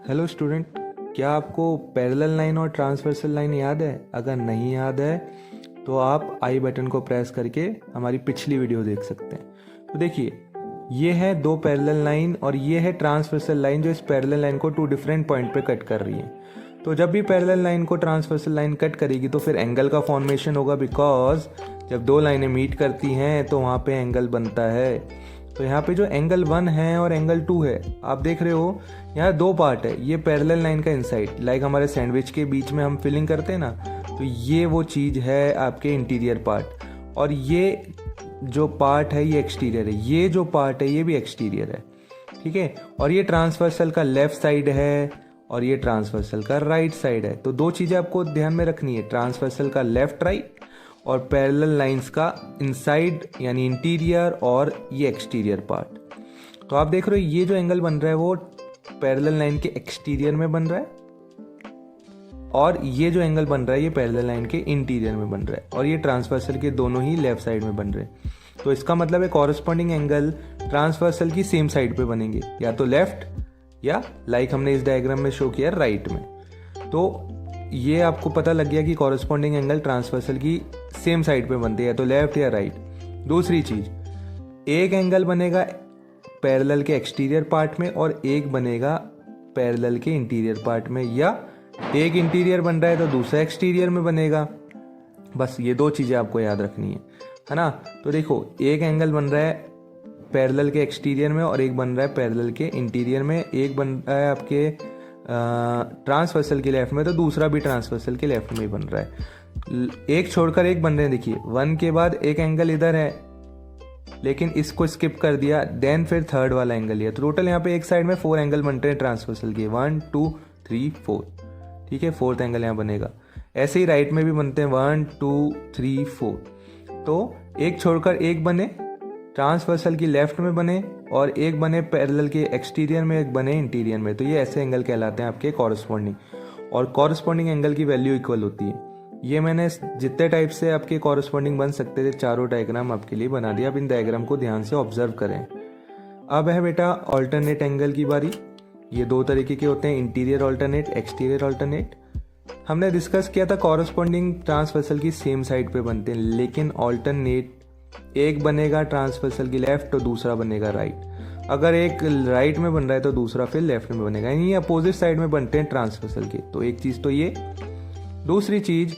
Hello student, क्या आपको parallel line और ट्रांसवर्सल लाइन याद है? अगर नहीं याद है तो आप आई बटन को प्रेस करके हमारी पिछली वीडियो देख सकते हैं। तो देखिए, ये है दो पैरेलल लाइन और ये है ट्रांसवर्सल लाइन जो इस पैरेलल लाइन को टू डिफरेंट पॉइंट पे कट कर रही है। तो जब भी पैरेलल लाइन को ट्रांसवर्सल लाइन कट करेगी तो फिर एंगल का फॉर्मेशन होगा, बिकॉज जब दो लाइनें मीट करती हैं तो वहाँ पे एंगल बनता है। तो यहाँ पे जो एंगल 1 है और एंगल 2 है, आप देख रहे हो यहाँ दो पार्ट है। ये पैरेलल लाइन का इनसाइड, लाइक हमारे सैंडविच के बीच में हम फिलिंग करते हैं ना, तो ये वो चीज़ है आपके इंटीरियर पार्ट। और ये जो पार्ट है ये एक्सटीरियर है, ये जो पार्ट है ये भी एक्सटीरियर है, ठीक है। और ये ट्रांसवर्सल का लेफ्ट साइड है और ये ट्रांसवर्सल का राइट साइड है। तो दो चीज़ें आपको ध्यान में रखनी है, ट्रांसवर्सल का लेफ्ट राइट और पैरेलल लाइंस का इनसाइड यानी इंटीरियर और ये एक्सटीरियर पार्ट। तो आप देख रहे हो ये जो एंगल बन रहा है वो पैरेलल लाइन के एक्सटीरियर में बन रहा है और ये जो एंगल बन रहा है ये पैरेलल लाइन के इंटीरियर में बन रहा है और ये ट्रांसवर्सल के दोनों ही लेफ्ट साइड में बन रहे हैं। तो इसका मतलब है कॉरस्पॉन्डिंग एंगल ट्रांसवर्सल की सेम साइड पे बनेंगे, या तो लेफ्ट या लाइक हमने इस डायग्राम में शो किया राइट में। तो ये आपको पता लग गया कि कॉरस्पॉन्डिंग एंगल ट्रांसवर्सल की सेम साइड पे बनती है, तो लेफ्ट या राइट। दूसरी चीज, एक एंगल बनेगा पैरेलल के एक्सटीरियर पार्ट में और एक बनेगा पैरेलल के इंटीरियर पार्ट में, या एक इंटीरियर बन रहा है तो दूसरा एक्सटीरियर में बनेगा। बस ये दो चीजें आपको याद रखनी है ना। तो देखो, एक एंगल बन रहा है पैरेलल के एक्सटीरियर में और एक बन रहा है पैरेलल के इंटीरियर में। एक बन रहा है आपके ट्रांसवर्सल के लेफ्ट में तो दूसरा भी ट्रांसवर्सल के लेफ्ट में ही बन रहा है। एक छोड़कर एक बन रहे हैं। देखिए 1 के बाद एक एंगल इधर है लेकिन इसको स्किप कर दिया, देन फिर थर्ड वाला एंगल लिया। तो टोटल यहाँ पे एक साइड में 4 एंगल बनते हैं ट्रांसवर्सल के, 1 2 3 4, ठीक है। फोर्थ एंगल यहाँ बनेगा। ऐसे ही राइट में भी बनते हैं 1 2 3 4। तो एक छोड़कर एक बने, ट्रांसवर्सल की लेफ्ट में बने और एक बने पैरेलल के एक्सटीरियर में, एक बने इंटीरियर में। तो ये ऐसे एंगल कहलाते हैं आपके कॉरस्पॉन्डिंग, और कॉरस्पॉन्डिंग एंगल की वैल्यू इक्वल होती है। ये मैंने जितने टाइप से आपके कॉरस्पॉन्डिंग बन सकते थे चारों डायग्राम आपके लिए बना दिया। अब इन डायग्राम को ध्यान से ऑब्जर्व करें। अब है बेटा ऑल्टरनेट एंगल की बारी। ये दो तरीके के होते हैं, इंटीरियर ऑल्टरनेट, एक्सटीरियर ऑल्टरनेट। हमने डिस्कस किया था कॉरस्पॉन्डिंग ट्रांसवर्सल की सेम साइड पे बनते हैं, लेकिन ऑल्टरनेट एक बनेगा ट्रांसवर्सल की लेफ्ट तो दूसरा बनेगा राइट। अगर एक राइट में बन रहा है तो दूसरा फिर लेफ्ट में बनेगा, यानी अपोजिट साइड में बनते हैं ट्रांसवर्सल के। तो एक चीज तो ये। दूसरी चीज,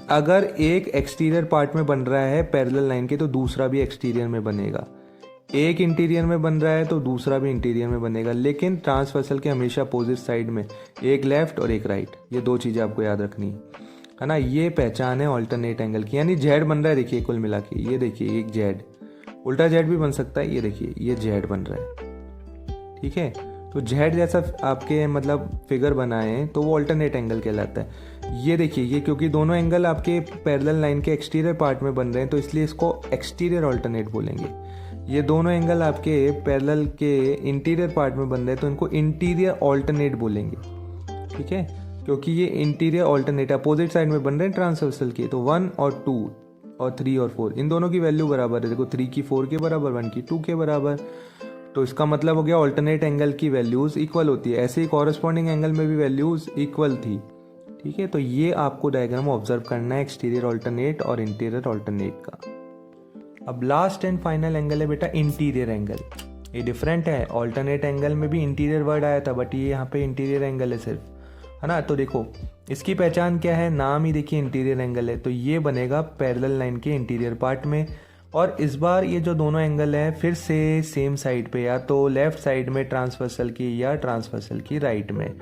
अगर एक एक्सटीरियर पार्ट में बन रहा है पैरेलल लाइन के तो दूसरा भी एक्सटीरियर में बनेगा। एक इंटीरियर में बन रहा है तो दूसरा भी इंटीरियर में बनेगा, लेकिन ट्रांसवर्सल के हमेशा अपोजिट साइड में एक लेफ्ट और एक राइट। ये दो चीजें आपको याद रखनी है ना। ये पहचान है ऑल्टरनेट एंगल की, यानी जेड बन रहा है। देखिए कुल मिला के ये देखिए एक जेड, उल्टा जेड भी बन सकता है। ये देखिए ये जेड बन रहा है, ठीक है। तो जेड जैसा आपके मतलब फिगर बनाए हैं तो वो ऑल्टरनेट एंगल कहलाता है। ये देखिए, ये क्योंकि दोनों एंगल आपके पैरेलल लाइन के एक्सटीरियर पार्ट में बन रहे हैं तो इसलिए इसको एक्सटीरियर ऑल्टरनेट बोलेंगे। ये दोनों एंगल आपके पैरेलल के इंटीरियर पार्ट में बन रहे हैं तो इनको इंटीरियर ऑल्टरनेट बोलेंगे, ठीक है। क्योंकि ये इंटीरियर ऑल्टरनेट अपोजिट साइड में बन रहे हैं ट्रांसवर्सल के। तो 1 और 2 और 3 और 4 इन दोनों की वैल्यू बराबर है। देखो 3 की 4 के बराबर, 1 की 2 के बराबर। तो इसका मतलब हो गया ऑल्टरनेट एंगल की वैल्यूज इक्वल होती है। ऐसे ही कॉरस्पॉन्डिंग एंगल में भी वैल्यूज इक्वल थी, ठीक है। तो ये आपको डायग्राम ऑब्जर्व करना है एक्सटीरियर ऑल्टरनेट और इंटीरियर ऑल्टरनेट का। अब लास्ट एंड फाइनल एंगल है बेटा इंटीरियर एंगल। ये डिफरेंट है, ऑल्टरनेट एंगल में भी इंटीरियर वर्ड आया था बट ये यहाँ पे इंटीरियर एंगल है सिर्फ, है ना। तो देखो इसकी पहचान क्या है, नाम ही देखिए इंटीरियर एंगल है। तो ये बनेगा पैरेलल लाइन के इंटीरियर पार्ट में, और इस बार ये जो दोनों एंगल है फिर से सेम साइड पे, या तो लेफ्ट साइड में ट्रांसवर्सल की या ट्रांसवर्सल की राइट में।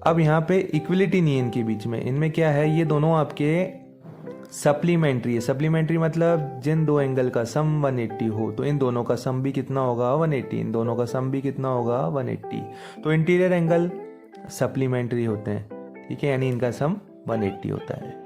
अब यहाँ पे इक्वलिटी नहीं है इनके बीच में। इनमें क्या है, ये दोनों आपके सप्लीमेंट्री है। सप्लीमेंट्री मतलब जिन दो एंगल का सम 180 हो तो इन दोनों का सम भी कितना होगा 180, इन दोनों का सम भी कितना होगा 180। तो इंटीरियर एंगल सप्लीमेंट्री होते हैं, ठीक है, यानी इनका सम 180 होता है।